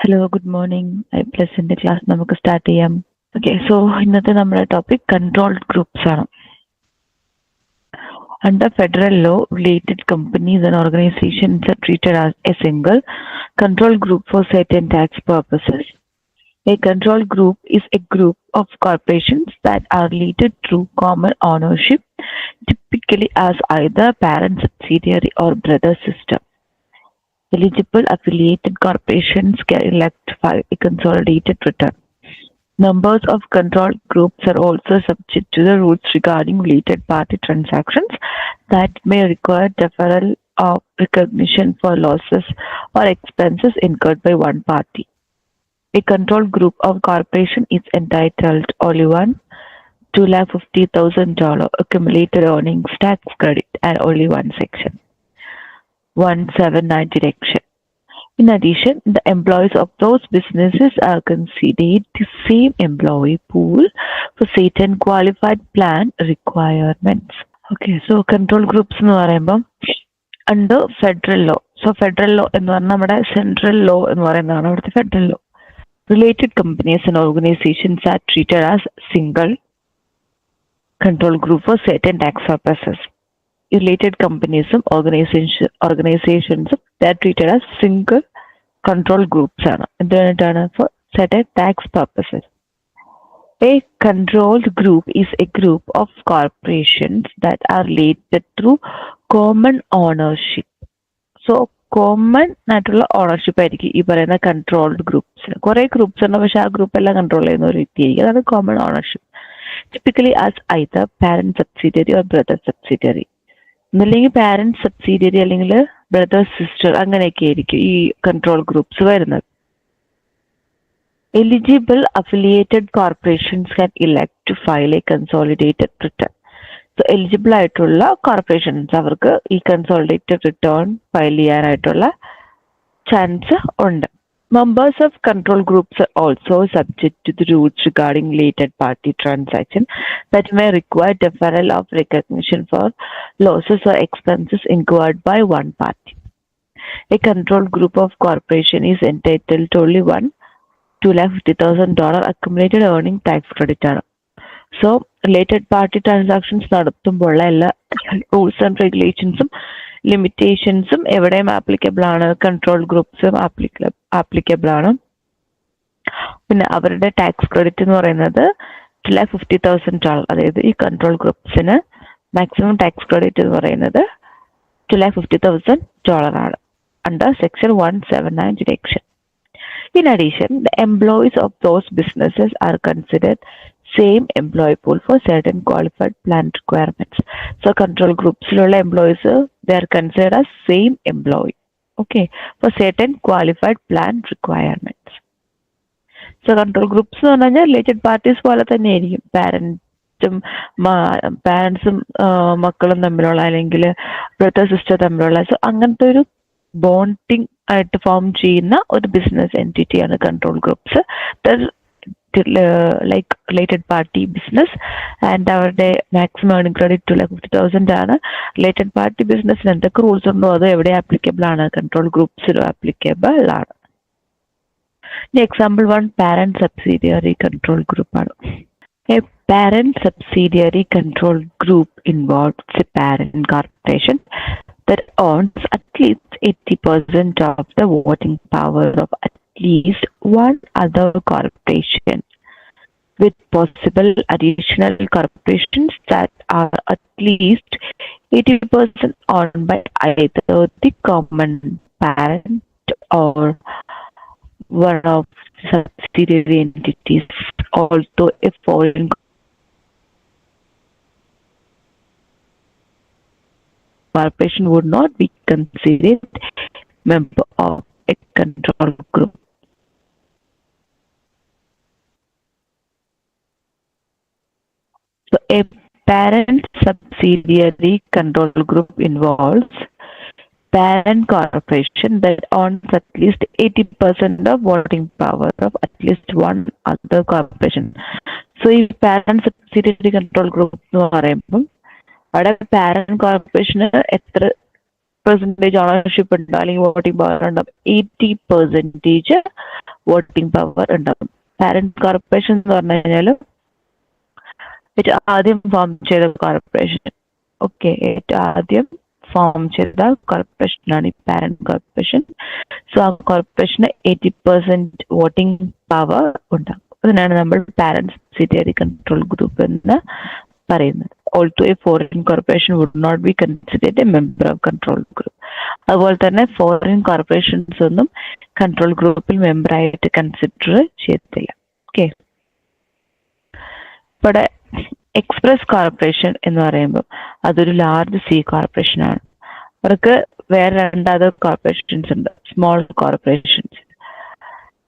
Hello, good morning. I present the class. നമുക്ക് start ചെയ്യാം. Okay, so ഇന്നത്തെ നമ്മുടെ topic controlled groups ആണ്. Under federal law, related companies and organizations are treated as a single control group for certain tax purposes. A control group is a group of corporations that are related through common ownership, typically as either parent, subsidiary, or brother sister. Eligible affiliated corporations can elect a consolidated return. Members of controlled groups are also subject to the rules regarding related party transactions that may require deferral of recognition for losses or expenses incurred by one party. A controlled group of corporation is entitled only one $250,000 accumulated earnings tax credit and only one section 179 direction. In addition, the employees of those businesses are considered the same employee pool for certain qualified plan requirements. Okay, so control groups എന്ന് പറയുമ്പോൾ under federal law. So federal law എന്ന് പറഞ്ഞാൽ നമ്മുടെ central law എന്ന് പറയുന്നതാണ് അവിടുത്തെ federal law. Related companies and organizations are treated as single control group for certain tax purposes. Related companies and organizations they are treated as single control groups for certain tax purposes. A controlled group is a group of corporations that are related through common ownership. So common ആയിട്ടുള്ള ownership ആയിരിക്കും ഈ പറയുന്ന controlled ഗ്രൂപ്പ്സിന്. കുറെ groups ഉണ്ട്, പക്ഷെ ആ group എല്ലാം control ചെയ്യുന്ന ഒരു വ്യക്തിയായിരിക്കും. അതാണ് common ownership. Typically as either parent subsidiary or brother subsidiary. ഒന്നല്ലെങ്കിൽ പാരന്റ് സബ്സിഡിയറി അല്ലെങ്കിൽ ബ്രദർ സിസ്റ്റർ അങ്ങനെയൊക്കെ ആയിരിക്കും ഈ കൺട്രോൾ ഗ്രൂപ്പ്സ് വരുന്നത്. Eligible affiliated corporations can elect to file a consolidated return. So eligible ആയിട്ടുള്ള കോർപ്പറേഷൻസ് അവർക്ക് ഈ കൺസോളിഡേറ്റഡ് റിട്ടേൺ ഫയൽ ചെയ്യാനായിട്ടുള്ള ചാൻസ് ഉണ്ട്. Members of control groups are also subject to the rules regarding related party transactions that may require deferral of recognition for losses or expenses incurred by one party. A control group of corporation is entitled to only one $250,000 accumulated earning tax credit. So, related party transactions നടത്തുമ്പോഴുള്ള എല്ലാ rules and റെഗുലേഷൻസും ലിമിറ്റേഷൻസും എവിടെയും applicable ആണ്, control ഗ്രൂപ്പ്സും applicable ആണ്. പിന്നെ അവരുടെ tax credit എന്ന് പറയുന്നത് $250,000. അതായത് ഈ കൺട്രോൾ ഗ്രൂപ്പ്സിന് മാക്സിമം ടാക്സ് ക്രെഡിറ്റ് എന്ന് പറയുന്നത് $250,000 ആണ് under section 179 direction. In addition, the employees of those businesses are considered same employee pool for certain qualified plan requirements. So control groupsലുള്ള employees they are considered as same employee, okay, for certain qualified plan requirements. So control groups എന്ന് പറഞ്ഞാൽ related parties പോലെ തന്നെ ആയിരിക്കും. പാരന്റ്സും മക്കളും തമ്മിലുള്ള അല്ലെങ്കിൽ brother sister തമ്മിലുള്ള so അങ്ങനത്തെ ഒരു ബോണ്ടിങ് ആയിട്ട് ഫോം ചെയ്യുന്ന ഒരു ബിസിനസ് എൻറ്റിറ്റിയാണ് control groups. Like related party business and അവരുടെ മാക്സിമം ഏർണിംഗ് ക്രെഡിറ്റ് $250,000 ആണ്. റിലേറ്റഡ് പാർട്ടി ബിസിനസ്സിന് എന്തൊക്കെ റൂൾസ് ഉണ്ടോ അത് എവിടെ ആപ്ലിക്കബിൾ ആണ്, കൺട്രോൾ ഗ്രൂപ്പ്സിലും ആപ്ലിക്കബിൾ ആണ്. Example 1 parent subsidiary control group ആണ്. A parent subsidiary control group involves a parent corporation that owns at least 80% of the voting power of at least one other corporation, with possible additional corporations that are at least 80% owned by either the common parent or one of subsidiary entities. Although a foreign corporation would not be considered member of a control group. So a parent subsidiary control group involves parent corporation that owns at least 80% of voting power of at least one other corporation. So ഈ parent subsidiary control group എന്ന് പറയുമ്പോൾ അവിടെ parent corporation എത്ര percentage ownership ഉണ്ടാവും അല്ലെങ്കിൽ voting power ഉണ്ടാവും. 80% voting power ഉണ്ടാവും. Parent corporation എന്ന് പറഞ്ഞു കഴിഞ്ഞാൽ ഏറ്റവും ആദ്യം ഫോം ചെയ്ത കോർപ്പറേഷൻ. ഓക്കെ, ഏറ്റവും ആദ്യം ഫോം ചെയ്ത കോർപ്പറേഷനാണ് ഈ പാരന്റ് കോർപ്പറേഷൻ. സോ ആ കോർപ്പറേഷന് 80% വോട്ടിംഗ് പവർ ഉണ്ടാകും. അതിനാണ് നമ്മൾ പാരന്റ് സബ്സിഡിയറി കൺട്രോൾ ഗ്രൂപ്പ് എന്ന് പറയുന്നത്. Also a foreign corporation would not be considered a member of control group. അതുപോലെ തന്നെ ഫോറിൻ കോർപ്പറേഷൻസ് ഒന്നും കൺട്രോൾ ഗ്രൂപ്പിൽ മെമ്പറായിട്ട് കൺസിഡർ ചെയ്യത്തില്ല. ഓക്കെ, ഇവിടെ എക്സ്പ്രസ് കോർപ്പറേഷൻ എന്ന് പറയുമ്പോൾ അതൊരു ലാർജ് സി കോർപ്പറേഷൻ ആണ്. അവർക്ക് വേറെ 2 അതർ കോർപ്പറേഷൻസ് ഉണ്ട്, small corporations.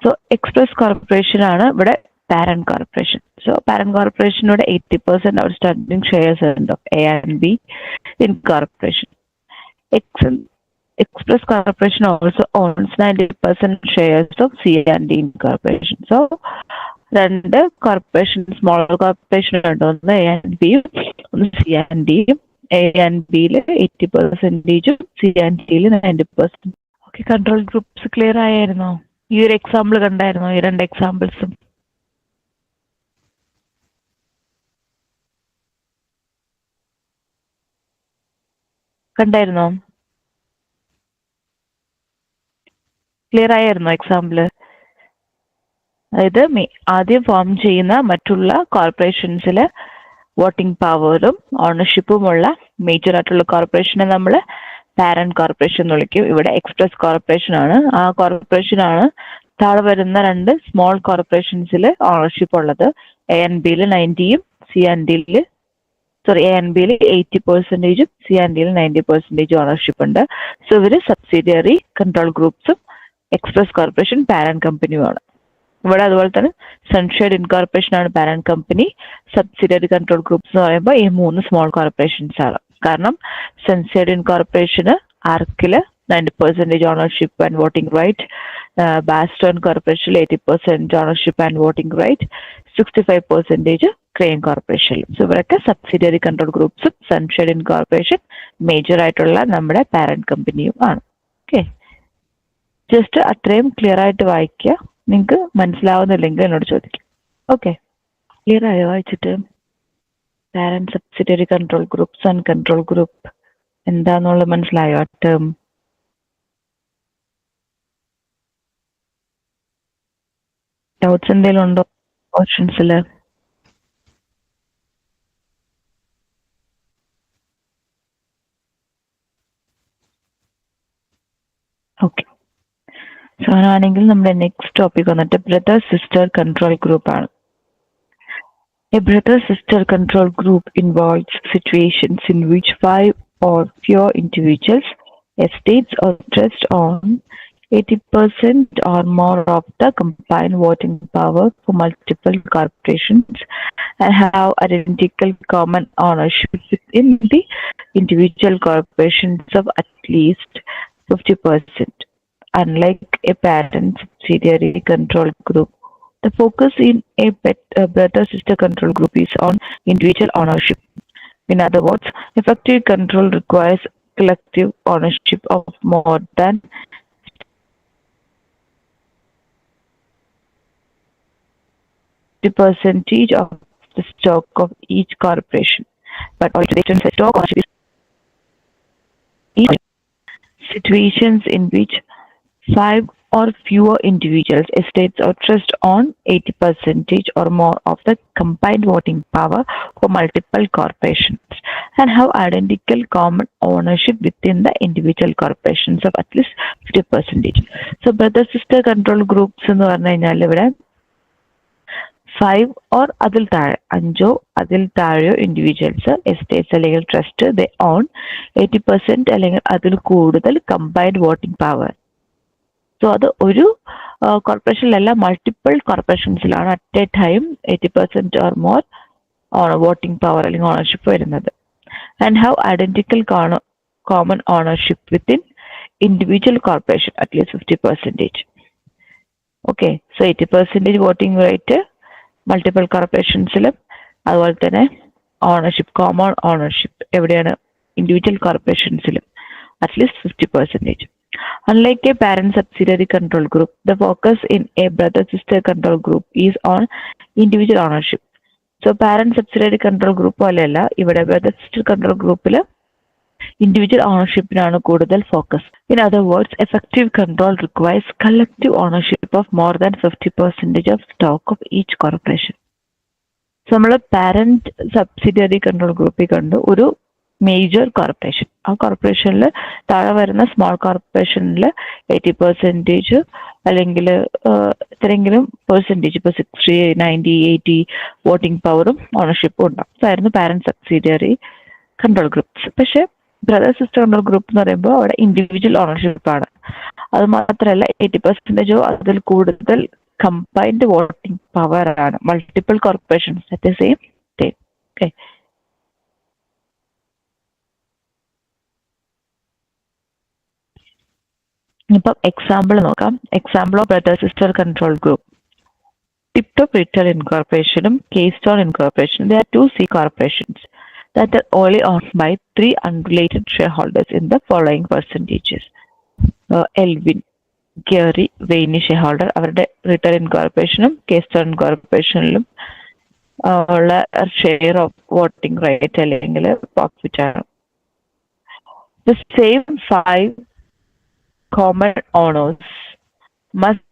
So express corporation ആണ് ഇവിടെ പാരന്റ് കോർപ്പറേഷൻ. സോ പാരന്റ് കോർപ്പറേഷനോട് 80% ഔട്ട്സ്റ്റാൻഡിംഗ് ഷെയർസ് ഉണ്ട് A and B in corporation. Express Corporation also owns 90% shares of C&D in corporation. So, 2 corporation, small corporation ഉണ്ട്. ഒന്ന് A and ബിയും ഒന്ന് C and ഡിയും. A and ബിയിൽ 80%, സി ആൻഡ് ഡിയിൽ 90%. Okay, control groups clear ആയിരുന്നോ? ഈ ഒരു എക്സാമ്പിൾ കണ്ടായിരുന്നോ? ഈ 2 എക്സാമ്പിൾസും കണ്ടായിരുന്നോ? ക്ലിയർ ആയിരുന്നോ എക്സാമ്പിള്? അതായത് ആദ്യം ഫോം ചെയ്യുന്ന മറ്റുള്ള കോർപ്പറേഷൻസിലെ വോട്ടിംഗ് പവറും ഓണർഷിപ്പുമുള്ള മേജർ ആയിട്ടുള്ള കോർപ്പറേഷനെ നമ്മൾ പാരന്റ് കോർപ്പറേഷൻ എന്ന് വിളിക്കും. ഇവിടെ എക്സ്പ്രസ് കോർപ്പറേഷൻ ആണ്. ആ കോർപ്പറേഷൻ ആണ് താഴെ വരുന്ന 2 സ്മോൾ കോർപ്പറേഷൻസിൽ ഓണർഷിപ്പ് ഉള്ളത്. എ ആൻഡ് ബിയിൽ 90യും സി ആൻഡ് ഡിയിൽ എ ആൻഡ് ബിയിൽ 80%, സി ആൻഡ് ഡിയിൽ 90% ഓണർഷിപ്പ് ഉണ്ട്. സോ ഇവര് സബ്സിഡിയറി കൺട്രോൾ ഗ്രൂപ്പ്സും എക്സ്പ്രസ് കോർപ്പറേഷൻ പാരന്റ് കമ്പനിയുമാണ്. ഇവിടെ അതുപോലെ തന്നെ സൺഷൈഡ് ഇൻകോർപ്പറേഷൻ ആണ് parent company. Subsidiary control groups എന്ന് പറയുമ്പോൾ ഈ 3 സ്മോൾ കോർപ്പറേഷൻസ് ആണ്. കാരണം സൺഷൈഡ് ഇൻകോർപ്പറേഷന് ആർക്കില് 90% ownership and voting right, Bastone കോർപ്പറേഷനിൽ 80% ownership and voting right, 65% Crane കോർപ്പറേഷനിൽ. സോ ഇവരൊക്കെ സബ്സിഡിയറി കൺട്രോൾ ഗ്രൂപ്പ്സും സൺഷൈഡ് ഇൻകോർപ്പറേഷൻ മേജർ ആയിട്ടുള്ള നമ്മുടെ പാരന്റ് കമ്പനിയും ആണ്. ഓക്കെ, ജസ്റ്റ് അത്രയും ക്ലിയർ ആയിട്ട് വായിക്കുക. നിങ്ങൾക്ക് മനസ്സിലാവുന്നില്ലെങ്കിൽ എന്നോട് ചോദിക്കും. ഓക്കെ, ക്ലിയർ ആയോ വായിച്ചിട്ട്? Parent subsidiary control groups and control group എന്താന്നുള്ളത് മനസ്സിലായോ? ടേം ഡൗട്ട്സ് എന്തെങ്കിലും ഉണ്ടോ ഓപ്ഷൻസിൽ? ഓക്കെ, സോ ആണെങ്കിൽ നമ്മുടെ നെക്സ്റ്റ് ടോപ്പിക് വന്നിട്ട് ബ്രദർ സിസ്റ്റർ കൺട്രോൾ ഗ്രൂപ്പ് ആണ്. A brother-sister control group involves situations in which 5 or fewer individuals, estates or trusts own 80% or more of the combined voting power for multiple corporations and have identical common ownership within the individual corporations of at least 50%. Unlike a parent subsidiary control group, the focus in a brother-sister control group is on individual ownership. In other words, effective control requires collective ownership of more than 50% of the stock of each corporation. But also, stock ownership is situations in which 5 or fewer individuals, estates or trusts own 80% or more of the combined voting power for multiple corporations and have identical common ownership within the individual corporations of at least 50%. So brother-sister control groups എന്ന് പറഞ്ഞു കഴിഞ്ഞാൽ ഇവിടെ 5 or അതിൽ താഴെ 5 അതിൽ താഴെയോ individuals, estates അല്ലെങ്കിൽ trust, they on 80% അല്ലെങ്കിൽ അതിൽ കൂടുതൽ കമ്പൈൻഡ് വോട്ടിംഗ് പവർ. സോ അത് ഒരു കോർപ്പറേഷനിലല്ല, മൾട്ടിപ്പിൾ കോർപ്പറേഷൻസിലാണ് at a time 80% or more voting power അല്ലെങ്കിൽ ഓണർഷിപ്പ് വരുന്നത്. And have identical common ownership within individual corporation at least 50%. Okay, so 80% voting right multiple കോർപ്പറേഷൻസിലും, അതുപോലെ തന്നെ ഓണർഷിപ്പ്, കോമൺ ഓണർഷിപ്പ് എവിടെയാണ്? ഇൻഡിവിജ്വൽ കോർപ്പറേഷൻസിലും. at least 50%. Unlike a parent-subsidiary control group, the focus in a brother-sister control group is on individual ownership. So parent-subsidiary control group പോലെയല്ല ഇവിടെ brother-sister control ഗ്രൂപ്പിൽ individual ownershipനാണ് കൂടുതൽ focus. In other words, effective control requires collective ownership of more than 50% of stock of each corporation. So നമ്മൾ parent subsidiary control ഗ്രൂപ്പിൽ കണ്ടു ഒരു major corporation. ആ കോർപ്പറേഷനിൽ താഴെ വരുന്ന സ്മോൾ കോർപ്പറേഷനിൽ 80% അല്ലെങ്കിൽ എത്രയെങ്കിലും പെർസെൻറ്റേജ്, ഇപ്പോൾ 60, 90, 80 വോട്ടിംഗ് പവറും ഓണർഷിപ്പും ഉണ്ടാവും. അതായിരുന്നു പാരന്റ് സബ്സിഡിയറി കൺട്രോൾ ഗ്രൂപ്പ്സ്. പക്ഷെ ബ്രദർ സിസ്റ്റർ കൺട്രോൾ ഗ്രൂപ്പ് എന്ന് പറയുമ്പോൾ അവിടെ ഇൻഡിവിജ്വൽ ഓണർഷിപ്പാണ്. അത് മാത്രമല്ല 80% അതിൽ കൂടുതൽ combined voting power ആണ്. Multiple corporations at the same time. Okay. ഇപ്പം എക്സാമ്പിൾ നോക്കാം. Example of brother sister control group. Tiptop retail ഇൻകോർപ്പറേഷനും കെയ്സ്റ്റോൺ ഇൻകോർപ്പറേഷനും. There are 2 C corporations that are only owned by 3 unrelated shareholders in the following percentages. Elvin, Geary, Waynie share holder അവരുടെ return ഇൻകോർപ്പറേഷനും Keystone ഇൻകോർപ്പറേഷനിലും ഉള്ള share of voting right അല്ലെങ്കിൽ profit ആണ്. The same 5 common owners must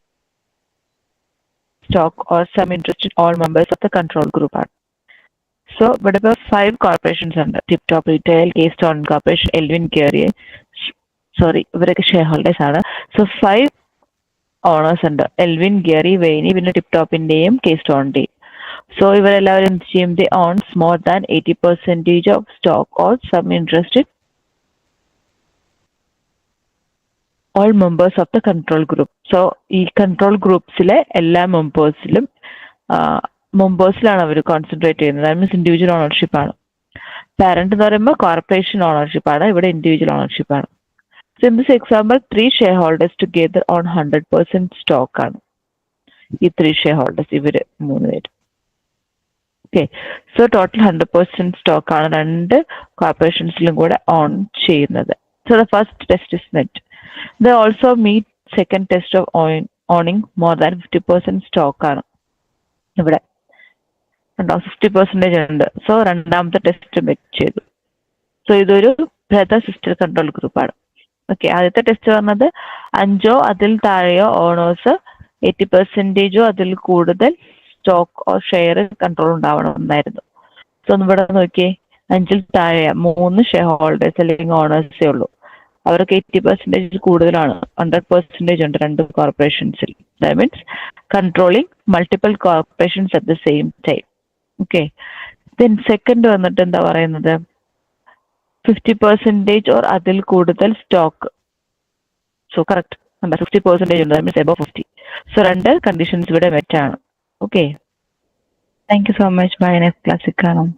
stock or some interest in all members of the control group ആണ്. So ഇവിടെ ഇപ്പോൾ 5 corporations ഉണ്ട്. Tiptop retail, Keystone incorporation, Elvin Geary, ഇവരൊക്കെ ഷെയർ ഹോൾഡേഴ്സ് ആണ്. So 5 owners ഉണ്ട്. Elvin, Geary, Waynie, പിന്നെ ടിപ്ടോപ്പിന്റെയും കെയ്സ്റ്റോണിന്റെയും. സോ ഇവരെല്ലാവരും എന്ത് ചെയ്യും? They owns more than 80% of stock or some interest in all members of the control group. So ഈ കൺട്രോൾ ഗ്രൂപ്പ്സിലെ എല്ലാ മെമ്പേഴ്സിലാണ് അവർ കോൺസെൻട്രേറ്റ് ചെയ്യുന്നത്. ദാറ്റ് മീൻസ് ഇൻഡിവിജ്വൽ ഓണർഷിപ്പ് ആണ്. പാരന്റ് എന്ന് പറയുമ്പോൾ കോർപ്പറേഷൻ ഓണർഷിപ്പ് ആണ്, ഇവിടെ ഇൻഡിവിജ്വൽ ഓണർഷിപ്പ് ആണ്. So in this example, 3 shareholders together on 100% stock ആണ്. ഈ 3 shareholders ഇവര് 3 പേര്. ഓക്കെ, സോ ടോട്ടൽ 100% സ്റ്റോക്ക് ആണ് 2 കോർപ്പറേഷൻസിലും കൂടെ ഓൺ ചെയ്യുന്നത്. So the first test is met. The also meet second test of owning more than 50% stock ആണ്. ഇവിടെ 50% ഉണ്ട്. സോ രണ്ടാമത്തെ ടെസ്റ്റ് മെറ്റ് ചെയ്തു. സോ ഇതൊരു ബ്രദർ സിസ്റ്റർ കൺട്രോൾ ഗ്രൂപ്പാണ്. ഓക്കെ, ആദ്യത്തെ ടെസ്റ്റ് പറഞ്ഞത് 5 അതിൽ താഴെയോ ഓണേഴ്സ് 80% അതിൽ കൂടുതൽ സ്റ്റോക്ക് ഓർ ഷെയർ കൺട്രോൾ ഉണ്ടാവണം എന്നായിരുന്നു. സോ ഇവിടെ നോക്കിയേ, 5 താഴെ 3 ഷെയർ ഹോൾഡേഴ്സ് അല്ലെങ്കിൽ ഓണേഴ്സേ ഉള്ളൂ. അവർക്ക് 80% കൂടുതലാണ്. 100% ഉണ്ട് 2 കോർപ്പറേഷൻസിൽ. That means controlling multiple corporations at the same time. Okay, then second വന്നിട്ട് എന്താ പറയുന്നത്? 50% ഓർ അതിൽ കൂടുതൽ സ്റ്റോക്ക്. സോ കറക്റ്റ് 50% ഉണ്ട്, that means above 50. So 2 conditions ഇവിടെ മെറ്റാണ്. Okay, thank you so much. Bye, next ക്ലാസ്സിൽ കാണാം.